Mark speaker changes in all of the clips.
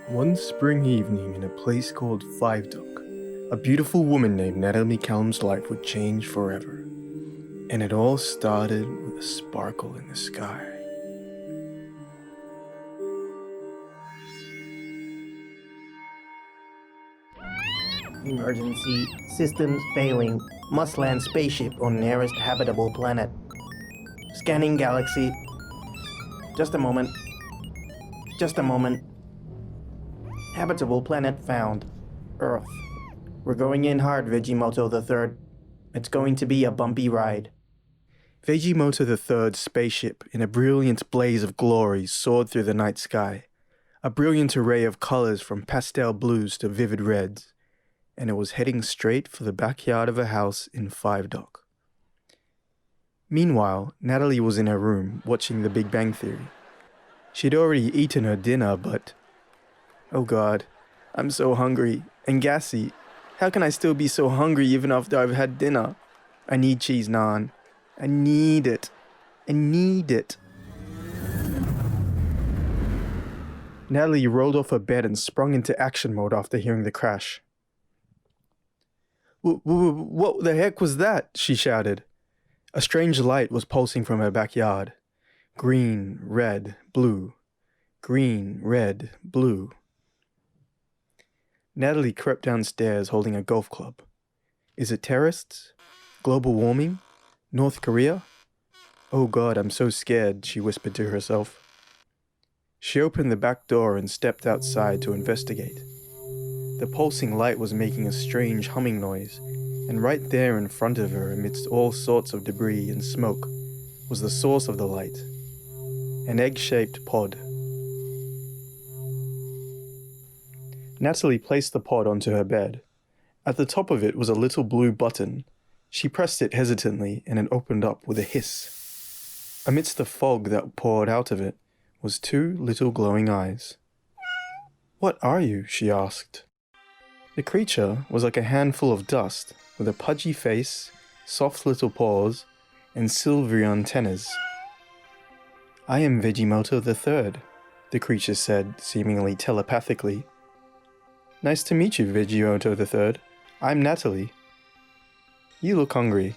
Speaker 1: One spring evening in a place called Five Dock, a beautiful woman named Natalie Callum's life would change forever. And it all started with a sparkle in the sky.
Speaker 2: Emergency. Systems failing. Must land spaceship on nearest habitable planet. Scanning galaxy. Just a moment. Just a moment. Habitable planet found. Earth. We're going in hard, Vegemoto the Third. It's going to be a bumpy ride.
Speaker 1: Vegemoto the Third's spaceship, in a brilliant blaze of glory, soared through the night sky, a brilliant array of colors from pastel blues to vivid reds, and it was heading straight for the backyard of a house in Five Dock. Meanwhile, Natalie was in her room, watching The Big Bang Theory. She'd already eaten her dinner, but... oh God, I'm so hungry and gassy. How can I still be so hungry even after I've had dinner? I need cheese naan. I need it. I need it. Natalie rolled off her bed and sprung into action mode after hearing the crash. What the heck was that? She shouted. A strange light was pulsing from her backyard. Green, red, blue. Green, red, blue. Natalie crept downstairs holding a golf club. Is it terrorists? Global warming? North Korea? Oh God, I'm so scared, she whispered to herself. She opened the back door and stepped outside to investigate. The pulsing light was making a strange humming noise, and right there in front of her, amidst all sorts of debris and smoke, was the source of the light. An egg-shaped pod. Natalie placed the pod onto her bed. At the top of it was a little blue button. She pressed it hesitantly, and it opened up with a hiss. Amidst the fog that poured out of it was two little glowing eyes. "What are you?" she asked. The creature was like a handful of dust, with a pudgy face, soft little paws, and silvery antennas. "I am Vegemoto the Third," the creature said, seemingly telepathically. "Nice to meet you, Vegemoto the Third. I'm Natalie. You look hungry."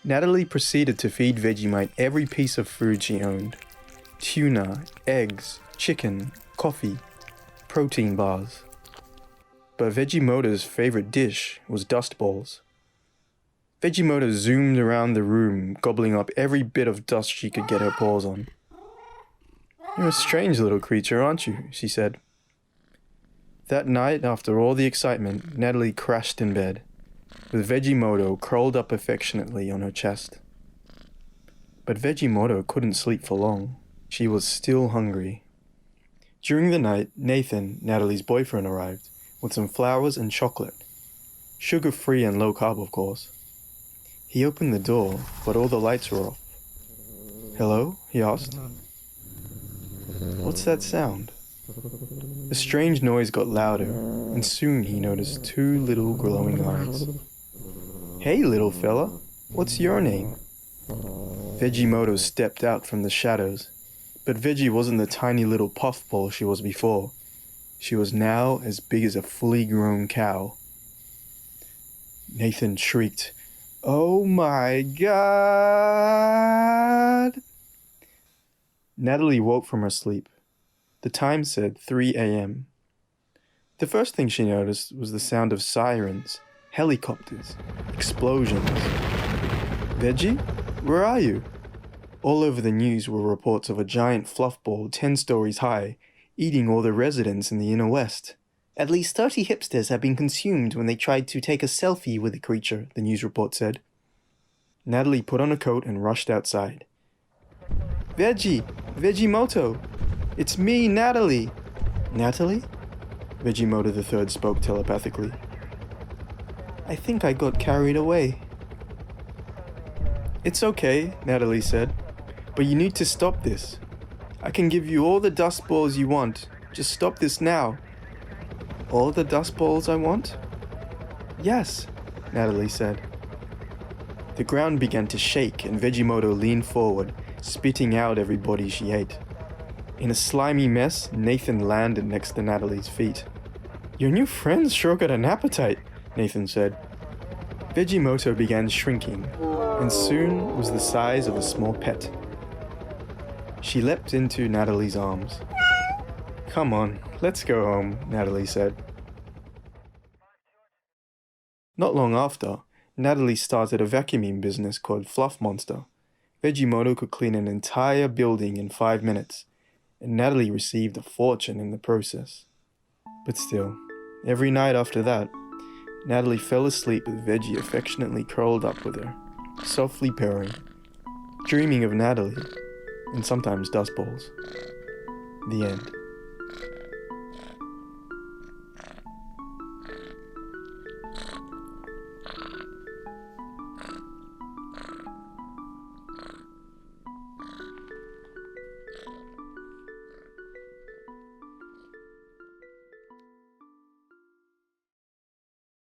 Speaker 1: Natalie proceeded to feed Vegemite every piece of food she owned. Tuna, eggs, chicken, coffee, protein bars. But Vegemoto's favorite dish was dust balls. Vegemoto zoomed around the room, gobbling up every bit of dust she could get her paws on. "You're a strange little creature, aren't you?" she said. That night, after all the excitement, Natalie crashed in bed, with Vegemoto curled up affectionately on her chest. But Vegemoto couldn't sleep for long. She was still hungry. During the night, Nathan, Natalie's boyfriend, arrived, with some flowers and chocolate. Sugar-free and low-carb, of course. He opened the door, but all the lights were off. "Hello?" he asked. "What's that sound?" The strange noise got louder, and soon he noticed two little glowing eyes. "Hey, little fella, what's your name?" Vegemoto stepped out from the shadows, but Veggie wasn't the tiny little puffball she was before. She was now as big as a fully grown cow. Nathan shrieked, "Oh my God!" Natalie woke from her sleep. The time said 3 a.m. The first thing she noticed was the sound of sirens, helicopters, explosions. "Veggie, where are you?" All over the news were reports of a giant fluffball 10 stories high, eating all the residents in the inner west. "At least 30 hipsters have been consumed when they tried to take a selfie with the creature," the news report said. Natalie put on a coat and rushed outside. Vegemoto! It's me, Natalie!" "Natalie?" Vegemoto the Third spoke telepathically. "I think I got carried away." "It's okay," Natalie said, "but you need to stop this. I can give you all the dust balls you want. Just stop this now." "All the dust balls I want?" "Yes," Natalie said. The ground began to shake and Vegemoto leaned forward, spitting out everybody she ate. In a slimy mess, Nathan landed next to Natalie's feet. "Your new friend's sure got an appetite," Nathan said. Vegemoto began shrinking, and soon was the size of a small pet. She leapt into Natalie's arms. "Come on, let's go home," Natalie said. Not long after, Natalie started a vacuuming business called Fluff Monster. Vegemoto could clean an entire building in 5 minutes, and Natalie received a fortune in the process. But still, every night after that, Natalie fell asleep with Veggie affectionately curled up with her, softly purring, dreaming of Natalie, and sometimes dust balls. The end.